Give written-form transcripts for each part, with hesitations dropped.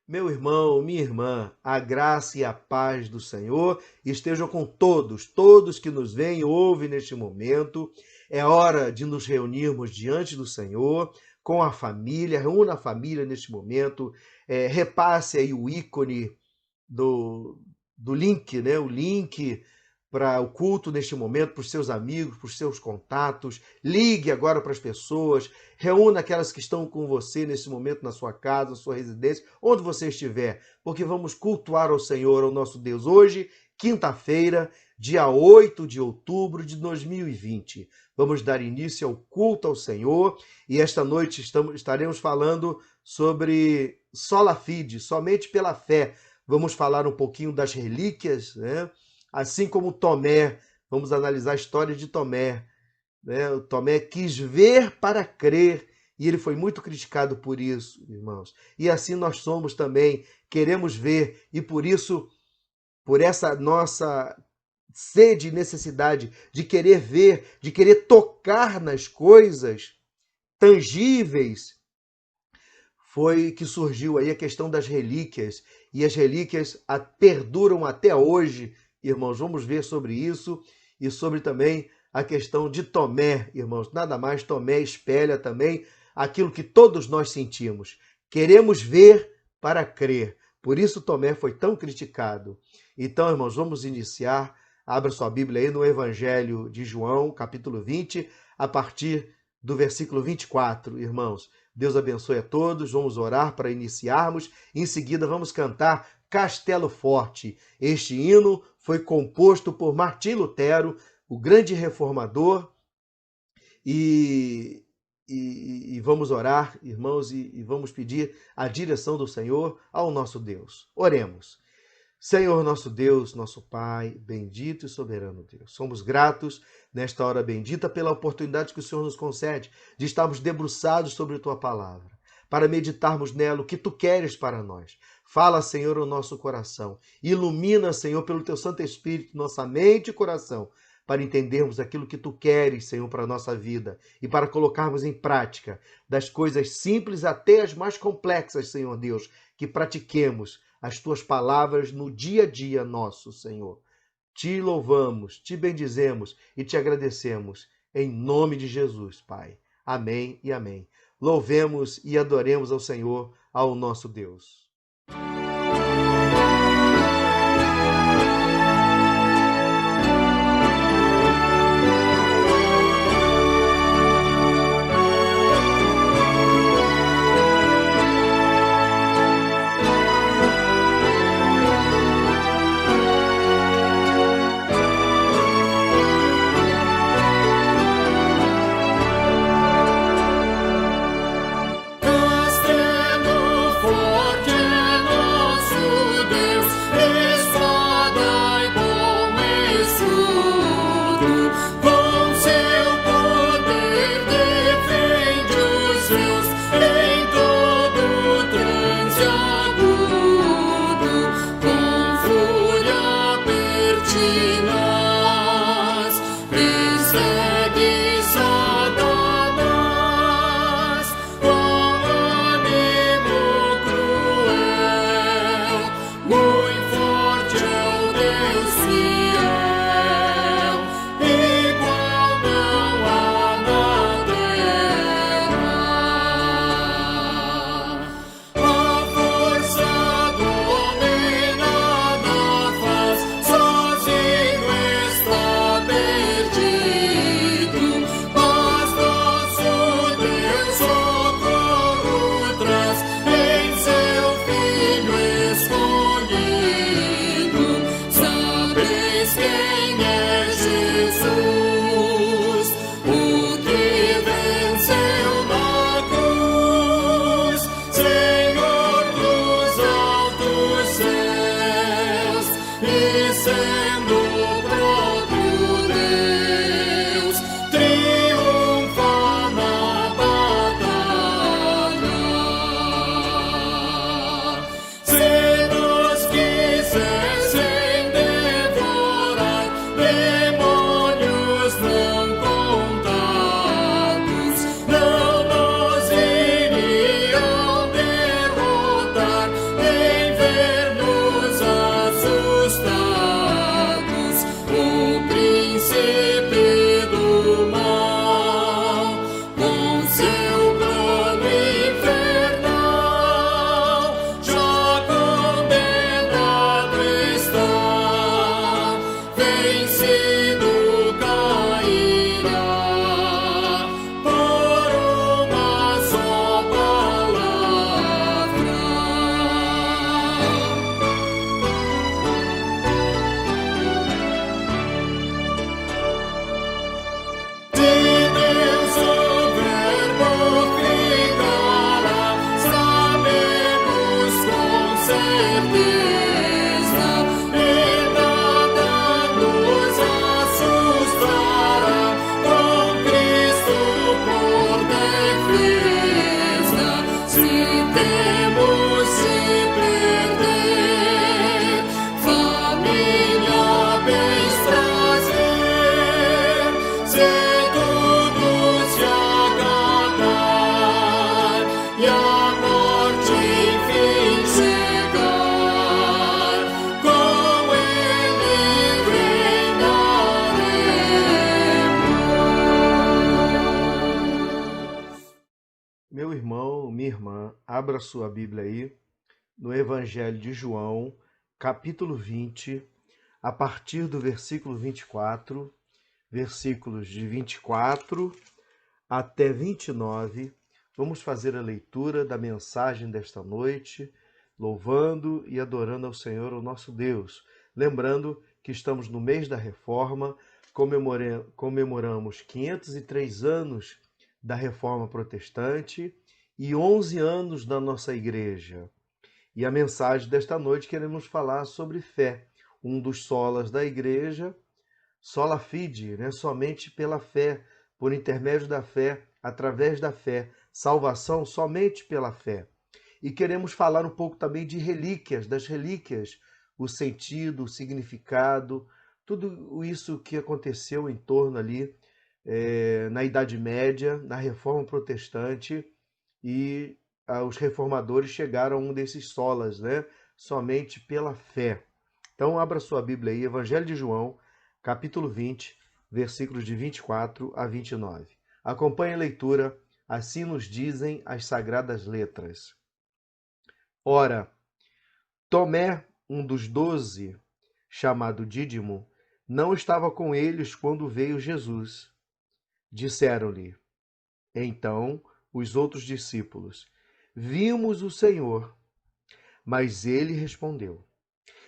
Meu irmão, minha irmã, a graça e a paz do Senhor estejam com todos que nos veem e ouvem neste momento. É hora de nos reunirmos diante do Senhor, com a família, reúna a família neste momento, repasse aí o ícone do link, né? O link para o culto neste momento, para os seus amigos, para os seus contatos. Ligue agora para as pessoas, reúna aquelas que estão com você nesse momento na sua casa, na sua residência, onde você estiver, porque vamos cultuar ao Senhor, ao nosso Deus, hoje, quinta-feira, dia 8 de outubro de 2020. Vamos dar início ao culto ao Senhor e esta noite estaremos falando sobre sola fide, somente pela fé. Vamos falar um pouquinho das relíquias, né? Assim como Tomé, vamos analisar a história de Tomé, né? O Tomé quis ver para crer e ele foi muito criticado por isso, irmãos. E assim nós somos também, queremos ver e por isso, por essa nossa sede e necessidade de querer ver, de querer tocar nas coisas tangíveis, foi que surgiu aí a questão das relíquias. E as relíquias perduram até hoje, irmãos. Vamos ver sobre isso e sobre também a questão de Tomé, irmãos. Nada mais, Tomé espelha também aquilo que todos nós sentimos. Queremos ver para crer. Por isso Tomé foi tão criticado. Então, irmãos, vamos iniciar. Abra sua Bíblia aí no Evangelho de João, capítulo 20, a partir do versículo 24, irmãos. Deus abençoe a todos, vamos orar para iniciarmos. Em seguida vamos cantar Castelo Forte. Este hino foi composto por Martim Lutero, o grande reformador. E vamos orar, irmãos, e vamos pedir a direção do Senhor ao nosso Deus. Oremos. Senhor, nosso Deus, nosso Pai, bendito e soberano Deus. Somos gratos nesta hora bendita pela oportunidade que o Senhor nos concede de estarmos debruçados sobre a Tua palavra, para meditarmos nela o que Tu queres para nós. Fala, Senhor, o nosso coração. Ilumina, Senhor, pelo Teu Santo Espírito, nossa mente e coração, para entendermos aquilo que Tu queres, Senhor, para a nossa vida e para colocarmos em prática, das coisas simples até as mais complexas, Senhor Deus, que pratiquemos as Tuas palavras no dia a dia nosso, Senhor. Te louvamos, Te bendizemos e Te agradecemos em nome de Jesus, Pai. Amém e amém. Louvemos e adoremos ao Senhor, ao nosso Deus. Castelo forte Meu irmão, minha irmã, abra sua Bíblia aí no Evangelho de João, capítulo 20, a partir do versículo 24, versículos de 24 até 29. Vamos fazer a leitura da mensagem desta noite, louvando e adorando ao Senhor, o nosso Deus. Lembrando que estamos no mês da Reforma, comemoramos 503 anos da Reforma Protestante e 11 anos da nossa igreja. E a mensagem desta noite queremos falar sobre fé, um dos solas da igreja, sola fide, né? Somente pela fé, por intermédio da fé, através da fé, salvação somente pela fé. E queremos falar um pouco também de relíquias, das relíquias, o sentido, o significado, tudo isso que aconteceu em torno ali na Idade Média, na Reforma Protestante, e os reformadores chegaram a um desses solas, né? Somente pela fé. Então, abra sua Bíblia aí, Evangelho de João, capítulo 20, versículos de 24 a 29. Acompanhe a leitura, assim nos dizem as sagradas letras. Ora, Tomé, um dos 12, chamado Dídimo, não estava com eles quando veio Jesus. Disseram-lhe, então, os outros discípulos, vimos o Senhor. Mas ele respondeu,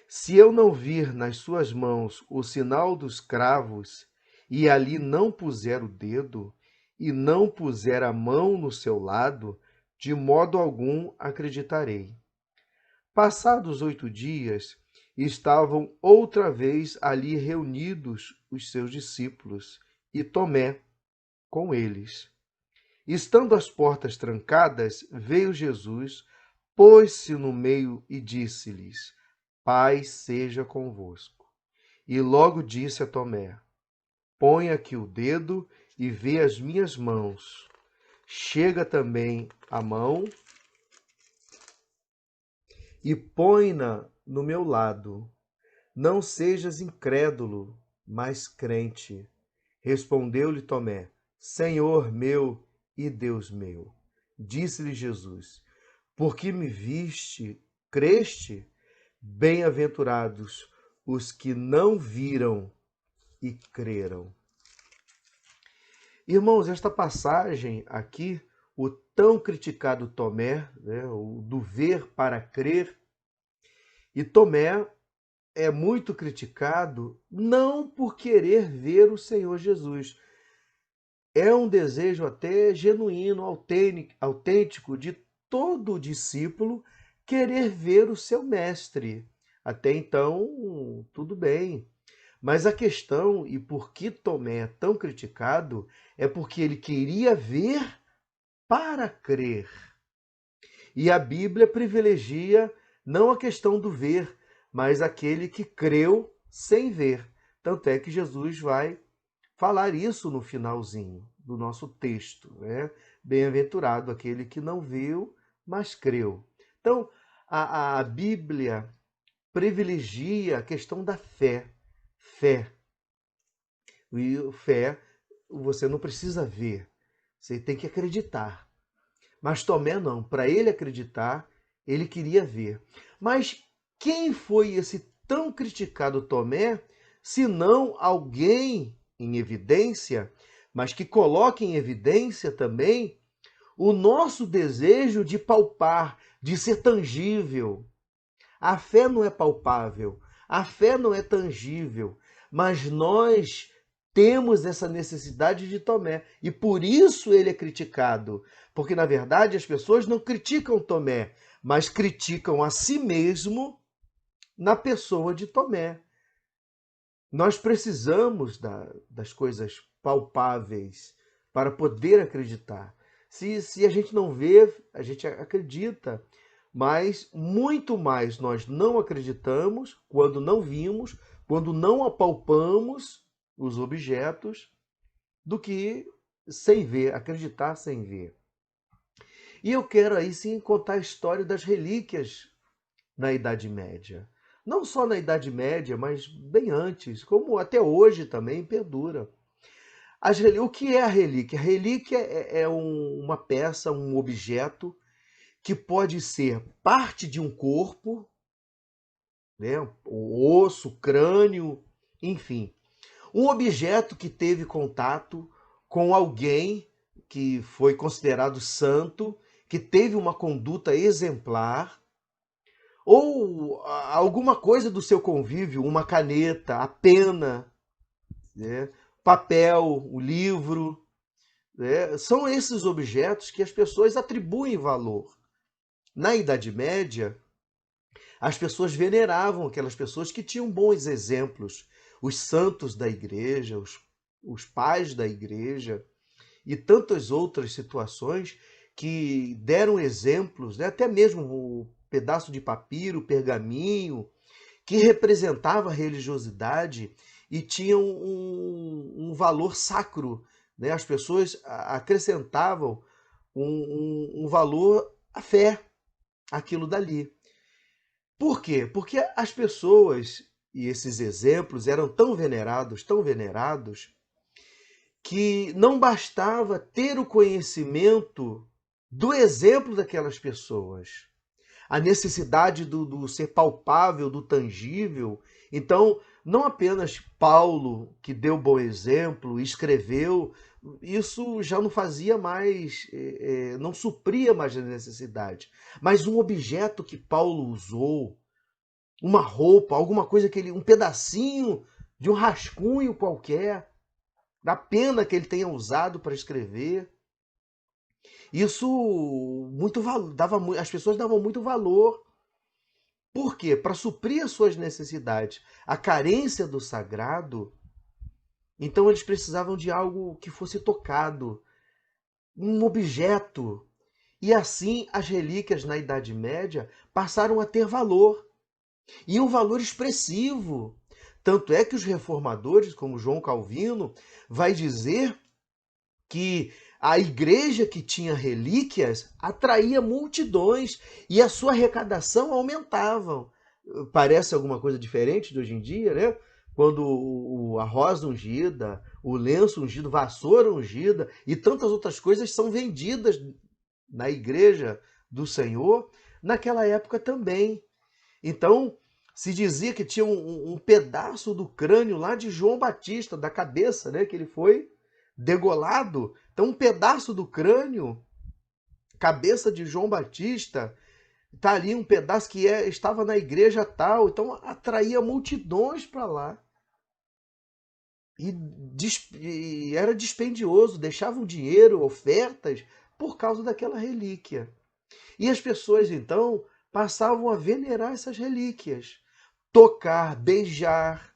se eu não vir nas suas mãos o sinal dos cravos, e ali não puser o dedo, e não puser a mão no seu lado, de modo algum acreditarei. Passados 8 dias, estavam outra vez ali reunidos os seus discípulos, e Tomé com eles. Estando as portas trancadas, veio Jesus, pôs-se no meio e disse-lhes, paz seja convosco. E logo disse a Tomé, põe aqui o dedo e vê as minhas mãos. Chega também a mão e põe-na no meu lado. Não sejas incrédulo, mas crente. Respondeu-lhe Tomé, Senhor meu e Deus meu. Disse-lhe Jesus, porque me viste, creste? Bem-aventurados os que não viram e creram. Irmãos, esta passagem aqui, o tão criticado Tomé, né, o do ver para crer, e Tomé é muito criticado não por querer ver o Senhor Jesus. É um desejo até genuíno, autêntico de todo discípulo querer ver o seu mestre. Até então, tudo bem. Mas a questão, e por que Tomé é tão criticado, é porque ele queria ver para crer. E a Bíblia privilegia não a questão do ver, mas aquele que creu sem ver. Tanto é que Jesus vai falar isso no finalzinho do nosso texto, né? Bem-aventurado aquele que não viu, mas creu. Então, a Bíblia privilegia a questão da fé. Fé. E fé, você não precisa ver, você tem que acreditar. Mas Tomé não, para ele acreditar, ele queria ver. Mas quem foi esse tão criticado Tomé, se não alguém em evidência, mas que coloca em evidência também o nosso desejo de palpar, de ser tangível. A fé não é palpável, a fé não é tangível, mas nós temos essa necessidade de Tomé e por isso ele é criticado, porque na verdade as pessoas não criticam Tomé, mas criticam a si mesmo na pessoa de Tomé. Nós precisamos das coisas palpáveis para poder acreditar. Se a gente não vê, a gente acredita. Mas muito mais nós não acreditamos quando não vimos, quando não apalpamos os objetos, do que sem ver, acreditar sem ver. E eu quero aí sim contar a história das relíquias na Idade Média. Não só na Idade Média, mas bem antes, como até hoje também perdura. O que é a relíquia? A relíquia é uma peça, um objeto que pode ser parte de um corpo, né? O osso, o crânio, enfim. Um objeto que teve contato com alguém que foi considerado santo, que teve uma conduta exemplar, ou alguma coisa do seu convívio, uma caneta, a pena, né? Papel, o livro, né? São esses objetos que as pessoas atribuem valor. Na Idade Média, as pessoas veneravam aquelas pessoas que tinham bons exemplos, os santos da igreja, os pais da igreja e tantas outras situações que deram exemplos, né? Até mesmo o pedaço de papiro, pergaminho, que representava a religiosidade e tinha um valor sacro. Né? As pessoas acrescentavam um valor à fé, aquilo dali. Por quê? Porque as pessoas, e esses exemplos eram tão venerados, que não bastava ter o conhecimento do exemplo daquelas pessoas, a necessidade do ser palpável, do tangível. Então, não apenas Paulo, que deu bom exemplo, escreveu, isso já não fazia mais, não supria mais a necessidade. Mas um objeto que Paulo usou, uma roupa, alguma coisa que um pedacinho de um rascunho qualquer, da pena que ele tenha usado para escrever, isso as pessoas davam muito valor. Por quê? Para suprir as suas necessidades, a carência do sagrado, então eles precisavam de algo que fosse tocado, um objeto. E assim as relíquias na Idade Média passaram a ter valor, e um valor expressivo. Tanto é que os reformadores, como João Calvino, vai dizer que a igreja que tinha relíquias atraía multidões e a sua arrecadação aumentava. Parece alguma coisa diferente de hoje em dia, né? Quando a rosa ungida, o lenço ungido, vassoura ungida e tantas outras coisas são vendidas na igreja do Senhor, naquela época também. Então, se dizia que tinha um pedaço do crânio lá de João Batista, da cabeça, né? Que ele foi degolado. Então, um pedaço do crânio, cabeça de João Batista, está ali um pedaço que estava na igreja tal. Então, atraía multidões para lá. E era dispendioso, deixavam dinheiro, ofertas, por causa daquela relíquia. E as pessoas, então, passavam a venerar essas relíquias, tocar, beijar.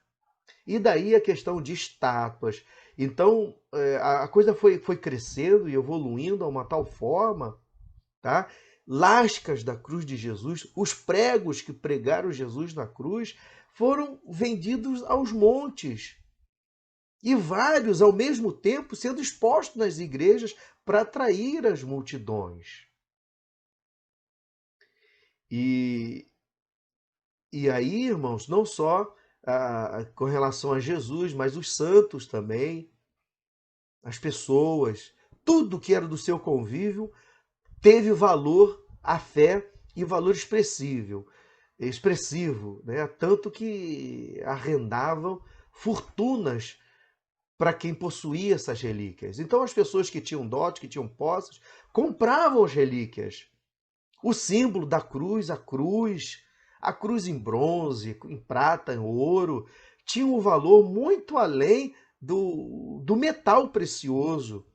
E daí a questão de estátuas. Então, a coisa foi crescendo e evoluindo a uma tal forma, tá? Lascas da cruz de Jesus, os pregos que pregaram Jesus na cruz, foram vendidos aos montes. E vários, ao mesmo tempo, sendo expostos nas igrejas para atrair as multidões. E, e aí, irmãos, não só com relação a Jesus, mas os santos também, as pessoas, tudo que era do seu convívio teve valor, a fé e valor expressivo, né? Tanto que arrendavam fortunas para quem possuía essas relíquias. Então as pessoas que tinham dote, que tinham posses, compravam as relíquias. O símbolo da cruz, a cruz em bronze, em prata, em ouro, tinha um valor muito além do metal precioso.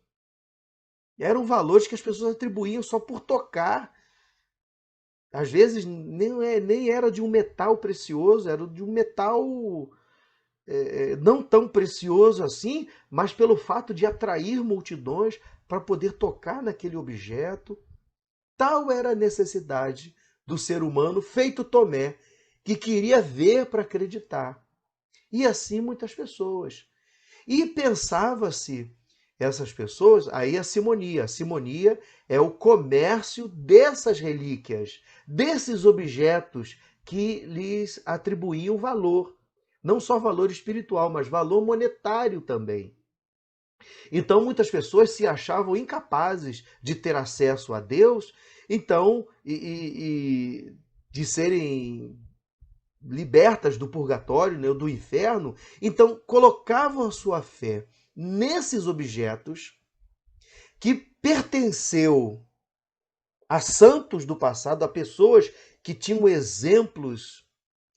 Eram valores que as pessoas atribuíam só por tocar. Às vezes nem era de um metal precioso, era de um metal não tão precioso assim, mas pelo fato de atrair multidões para poder tocar naquele objeto. Tal era a necessidade do ser humano feito Tomé, que queria ver para acreditar. E assim muitas pessoas. E pensava-se, essas pessoas, aí a simonia. A simonia é o comércio dessas relíquias, desses objetos que lhes atribuíam valor. Não só valor espiritual, mas valor monetário também. Então, muitas pessoas se achavam incapazes de ter acesso a Deus, então, e de serem libertas do purgatório, né, do inferno, então colocavam a sua fé nesses objetos que pertenceu a santos do passado, a pessoas que tinham exemplos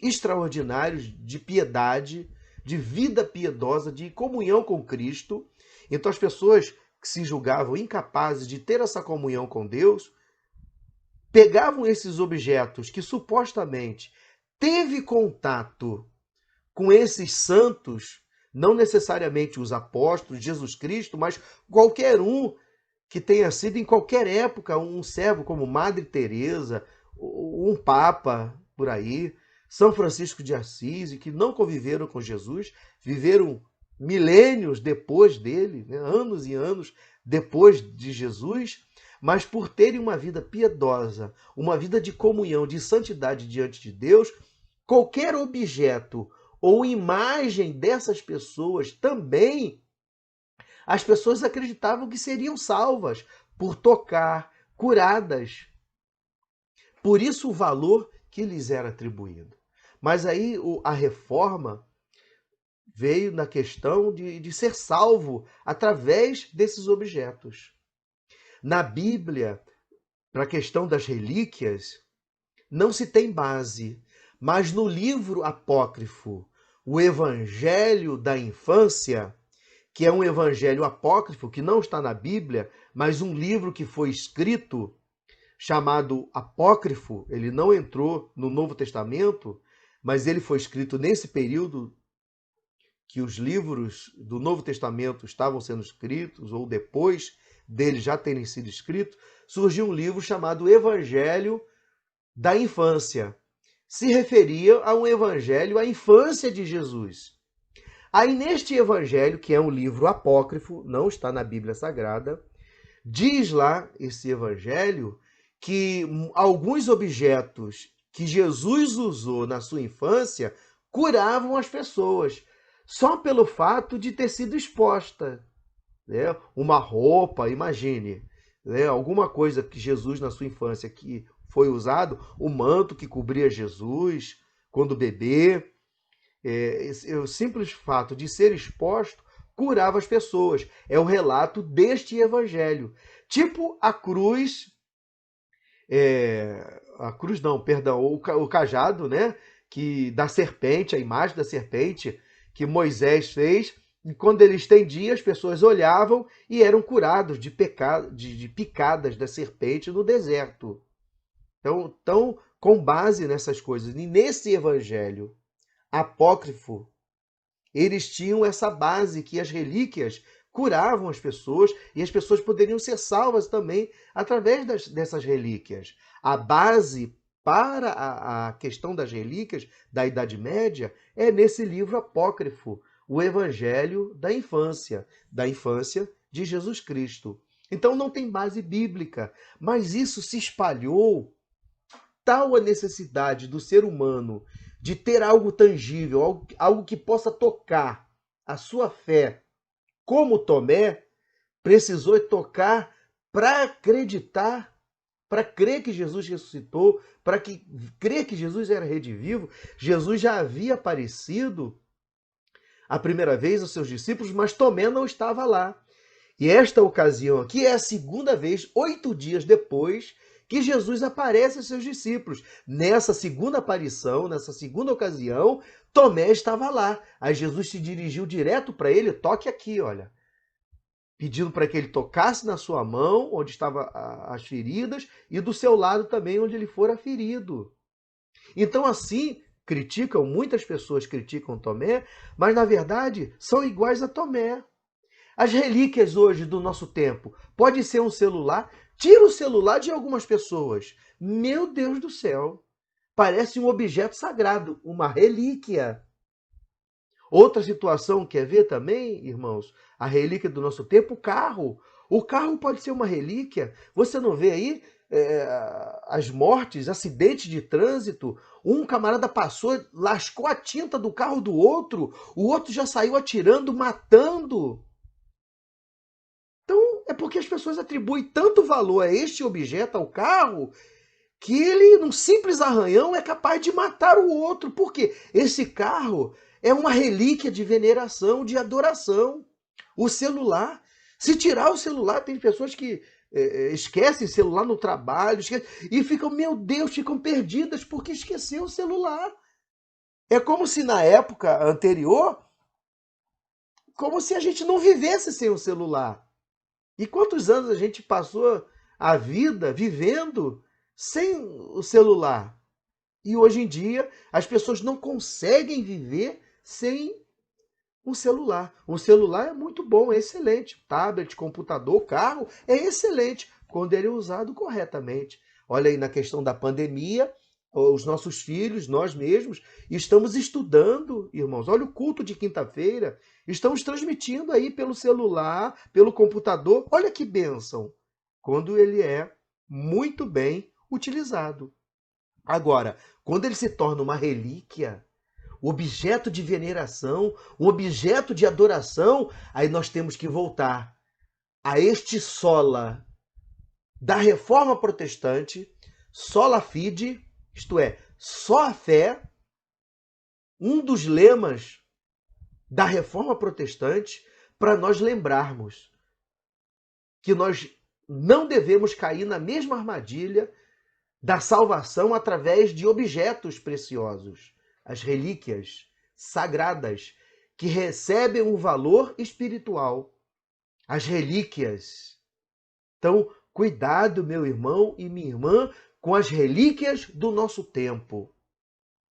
extraordinários de piedade, de vida piedosa, de comunhão com Cristo. Então as pessoas que se julgavam incapazes de ter essa comunhão com Deus, pegavam esses objetos que supostamente teve contato com esses santos, não necessariamente os apóstolos, Jesus Cristo, mas qualquer um que tenha sido em qualquer época um servo como Madre Teresa, um papa por aí, São Francisco de Assis, e que não conviveram com Jesus, viveram milênios depois dele, né? Anos e anos depois de Jesus, mas por terem uma vida piedosa, uma vida de comunhão, de santidade diante de Deus, qualquer objeto ou imagem dessas pessoas também, as pessoas acreditavam que seriam salvas por tocar, curadas. Por isso o valor que lhes era atribuído. Mas aí a reforma veio na questão de ser salvo através desses objetos. Na Bíblia, para a questão das relíquias, não se tem base, mas no livro apócrifo, o Evangelho da Infância, que é um evangelho apócrifo, que não está na Bíblia, mas um livro que foi escrito, chamado apócrifo, ele não entrou no Novo Testamento, mas ele foi escrito nesse período que os livros do Novo Testamento estavam sendo escritos, ou depois deles já terem sido escritos, surgiu um livro chamado Evangelho da Infância. Se referia a um evangelho à infância de Jesus. Aí neste evangelho, que é um livro apócrifo, não está na Bíblia Sagrada, diz lá esse evangelho que alguns objetos que Jesus usou na sua infância curavam as pessoas, só pelo fato de ter sido exposta. Né? Uma roupa, imagine, né? Alguma coisa que Jesus na sua infância que foi usado, o manto que cobria Jesus quando bebê, o simples fato de ser exposto curava as pessoas. É o relato deste evangelho. Tipo a cruz não, perdão, o cajado, né? Que da serpente, a imagem da serpente que Moisés fez, e quando ele estendia, as pessoas olhavam e eram curados de picadas da serpente no deserto. Então, com base nessas coisas, e nesse evangelho apócrifo, eles tinham essa base que as relíquias curavam as pessoas e as pessoas poderiam ser salvas também através dessas relíquias. A base para a questão das relíquias da Idade Média é nesse livro apócrifo, o Evangelho da Infância de Jesus Cristo. Então não tem base bíblica, mas isso se espalhou, tal a necessidade do ser humano de ter algo tangível, algo que possa tocar a sua fé, como Tomé precisou tocar para acreditar, para crer que Jesus ressuscitou, para crer que Jesus era redivivo. Jesus já havia aparecido a primeira vez aos seus discípulos, mas Tomé não estava lá. E esta ocasião aqui é a segunda vez, 8 dias depois, que Jesus aparece aos seus discípulos. Nessa segunda aparição, nessa segunda ocasião, Tomé estava lá. Aí Jesus se dirigiu direto para ele, toque aqui, olha. Pedindo para que ele tocasse na sua mão, onde estavam as feridas, e do seu lado também, onde ele fora ferido. Então, assim, muitas pessoas criticam Tomé, mas na verdade são iguais a Tomé. As relíquias hoje do nosso tempo, pode ser um celular. Tira o celular de algumas pessoas. Meu Deus do céu. Parece um objeto sagrado, uma relíquia. Outra situação, quer ver também, irmãos? A relíquia do nosso tempo, o carro. O carro pode ser uma relíquia. Você não vê aí as mortes, acidentes de trânsito? Um camarada passou, lascou a tinta do carro do outro, o outro já saiu atirando, matando. porque as pessoas atribuem tanto valor a este objeto, ao carro, que ele, num simples arranhão, é capaz de matar o outro. Por quê? Esse carro é uma relíquia de veneração, de adoração. O celular, se tirar o celular, tem pessoas que esquecem o celular no trabalho, e ficam, meu Deus, ficam perdidas porque esqueceu o celular. É como se na época anterior, como se a gente não vivesse sem o celular. E quantos anos a gente passou a vida vivendo sem o celular? E hoje em dia as pessoas não conseguem viver sem um celular. O celular é muito bom, é excelente. Tablet, computador, carro, é excelente quando ele é usado corretamente. Olha aí na questão da pandemia, os nossos filhos, nós mesmos, estamos estudando, irmãos. Olha o culto de quinta-feira, estamos transmitindo aí pelo celular, pelo computador. Olha que bênção, quando ele é muito bem utilizado. Agora, quando ele se torna uma relíquia, objeto de veneração, um objeto de adoração, aí nós temos que voltar a este sola da Reforma Protestante, sola fide, isto é, só a fé, um dos lemas da Reforma Protestante, para nós lembrarmos que nós não devemos cair na mesma armadilha da salvação através de objetos preciosos, as relíquias sagradas, que recebem um valor espiritual. As relíquias. Então, cuidado, meu irmão e minha irmã, com as relíquias do nosso tempo.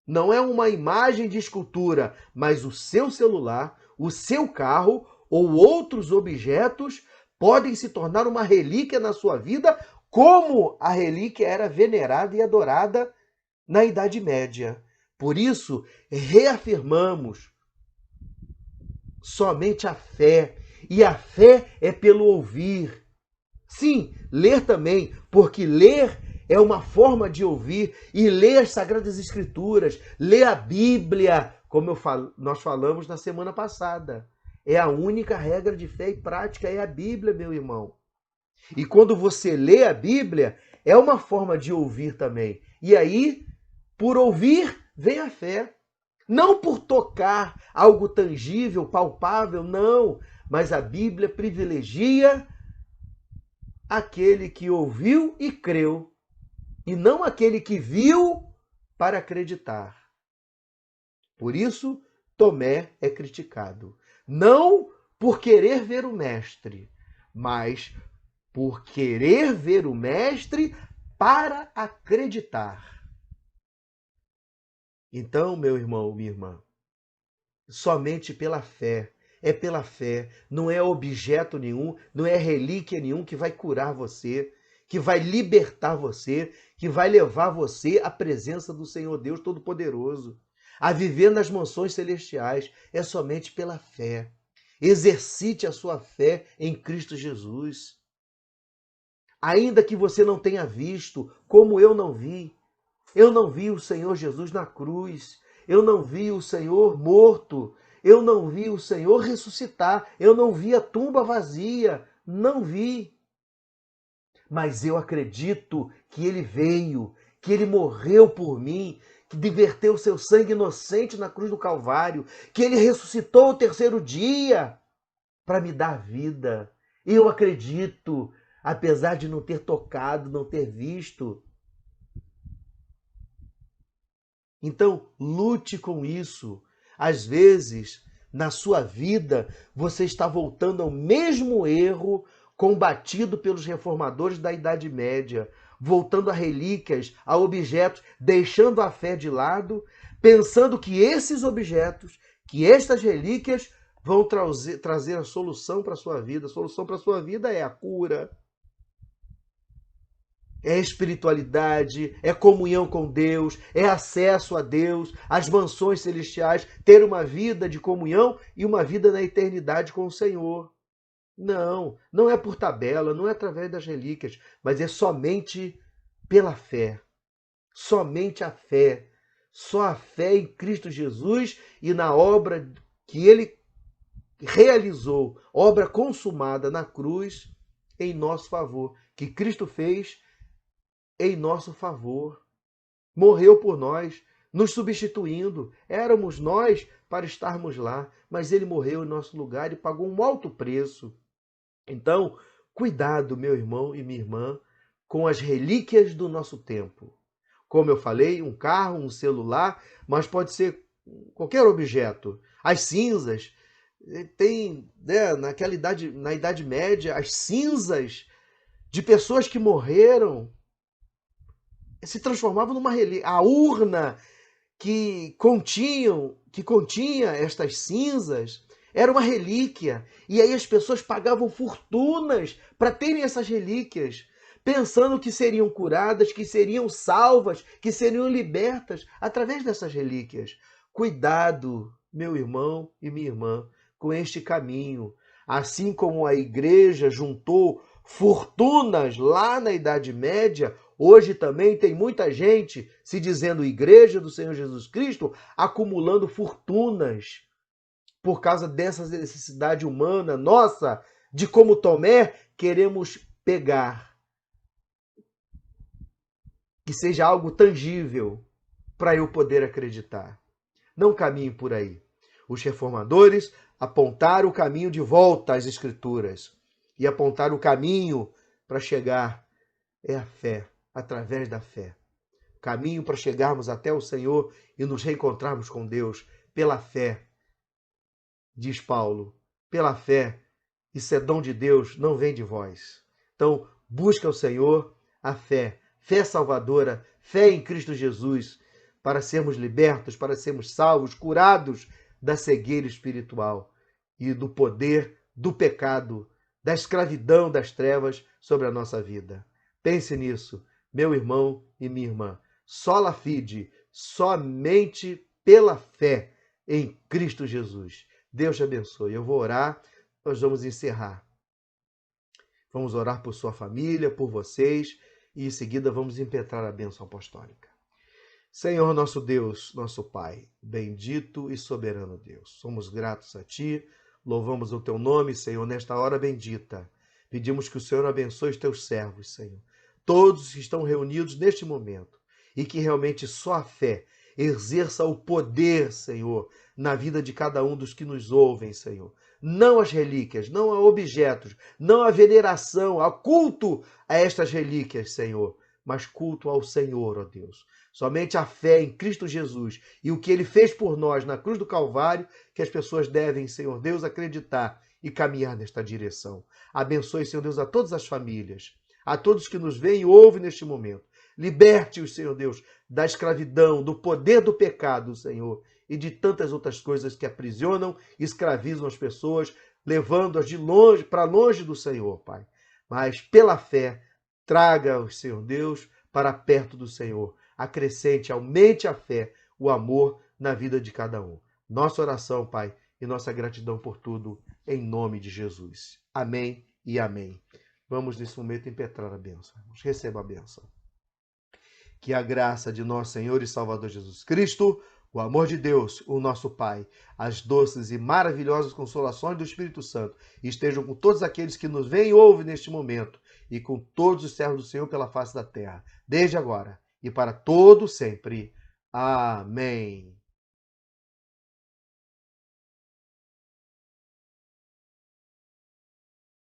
Não é uma imagem de escultura, mas o seu celular, o seu carro ou outros objetos podem se tornar uma relíquia na sua vida, como a relíquia era venerada e adorada na Idade Média. Por isso, reafirmamos somente a fé. E a fé é pelo ouvir. Sim, ler também, porque ler é uma forma de ouvir. E ler as Sagradas Escrituras, ler a Bíblia, como nós falamos na semana passada. É a única regra de fé e prática, é a Bíblia, meu irmão. E quando você lê a Bíblia, é uma forma de ouvir também. E aí, por ouvir, vem a fé. Não por tocar algo tangível, palpável, não. Mas a Bíblia privilegia aquele que ouviu e creu, e não aquele que viu para acreditar. Por isso, Tomé é criticado. Não por querer ver o Mestre, mas por querer ver o Mestre para acreditar. Então, meu irmão, minha irmã, somente pela fé. É pela fé, não é objeto nenhum, não é relíquia nenhum que vai curar você, que vai libertar você, que vai levar você à presença do Senhor Deus Todo-Poderoso, a viver nas mansões celestiais. É somente pela fé. Exercite a sua fé em Cristo Jesus. Ainda que você não tenha visto, como eu não vi o Senhor Jesus na cruz, eu não vi o Senhor morto, eu não vi o Senhor ressuscitar, eu não vi a tumba vazia, não vi. Mas eu acredito que ele veio, que ele morreu por mim, que verteu seu sangue inocente na cruz do Calvário, que ele ressuscitou o terceiro dia para me dar vida. Eu acredito, apesar de não ter tocado, não ter visto. Então, lute com isso. Às vezes, na sua vida, você está voltando ao mesmo erro combatido pelos reformadores da Idade Média, voltando a relíquias, a objetos, deixando a fé de lado, pensando que esses objetos, que estas relíquias vão trazer a solução para a sua vida. A solução para a sua vida é a cura, é espiritualidade, é comunhão com Deus, é acesso a Deus, às mansões celestiais, ter uma vida de comunhão e uma vida na eternidade com o Senhor. Não, não é por tabela, não é através das relíquias, mas é somente pela fé. Somente a fé. Só a fé em Cristo Jesus e na obra que ele realizou, obra consumada na cruz, em nosso favor, que Cristo fez em nosso favor. Morreu por nós, nos substituindo. Éramos nós para estarmos lá, mas ele morreu em nosso lugar e pagou um alto preço. Então, cuidado, meu irmão e minha irmã, com as relíquias do nosso tempo. Como eu falei, um carro, um celular, mas pode ser qualquer objeto. As cinzas, tem, né, na Idade Média, as cinzas de pessoas que morreram se transformavam numa relíquia. A urna que continha estas cinzas era uma relíquia. E aí as pessoas pagavam fortunas para terem essas relíquias, pensando que seriam curadas, que seriam salvas, que seriam libertas através dessas relíquias. Cuidado, meu irmão e minha irmã, com este caminho. Assim como a igreja juntou fortunas lá na Idade Média, hoje também tem muita gente se dizendo igreja do Senhor Jesus Cristo, acumulando fortunas por causa dessa necessidade humana nossa, de como Tomé, queremos pegar. Que seja algo tangível para eu poder acreditar. Não caminhe por aí. Os reformadores apontaram o caminho de volta às Escrituras e apontaram o caminho para chegar é a fé, através da fé. O caminho para chegarmos até o Senhor e nos reencontrarmos com Deus pela fé, diz Paulo. Pela fé, isso é dom de Deus, não vem de vós. Então, busca o Senhor, a fé, fé salvadora, fé em Cristo Jesus, para sermos libertos, para sermos salvos, curados da cegueira espiritual e do poder do pecado, da escravidão das trevas sobre a nossa vida. Pense nisso, meu irmão e minha irmã. Sola fide, somente pela fé em Cristo Jesus. Deus te abençoe. Eu vou orar, nós vamos encerrar. Vamos orar por sua família, por vocês, e em seguida vamos impetrar a bênção apostólica. Senhor nosso Deus, nosso Pai, bendito e soberano Deus, somos gratos a Ti, louvamos o Teu nome, Senhor, nesta hora bendita. Pedimos que o Senhor abençoe os Teus servos, Senhor, todos que estão reunidos neste momento, e que realmente só a fé exerça o poder, Senhor, na vida de cada um dos que nos ouvem, Senhor. Não as relíquias, não a objetos, não a veneração, a culto a estas relíquias, Senhor, mas culto ao Senhor, ó Deus. Somente a fé em Cristo Jesus e o que Ele fez por nós na cruz do Calvário, que as pessoas devem, Senhor Deus, acreditar e caminhar nesta direção. Abençoe, Senhor Deus, a todas as famílias, a todos que nos veem e ouvem neste momento. Liberte-os, Senhor Deus, da escravidão, do poder do pecado, Senhor, e de tantas outras coisas que aprisionam e escravizam as pessoas, levando-as de longe para longe do Senhor, Pai. Mas pela fé, traga-os, Senhor Deus, para perto do Senhor. Acrescente, aumente a fé, o amor na vida de cada um. Nossa oração, Pai, e nossa gratidão por tudo, em nome de Jesus. Amém e amém. Vamos, nesse momento, impetrar a bênção. Receba a bênção. Que a graça de nosso Senhor e Salvador Jesus Cristo, o amor de Deus, o nosso Pai, as doces e maravilhosas consolações do Espírito Santo estejam com todos aqueles que nos veem e ouvem neste momento e com todos os servos do Senhor pela face da terra, desde agora e para todo sempre. Amém.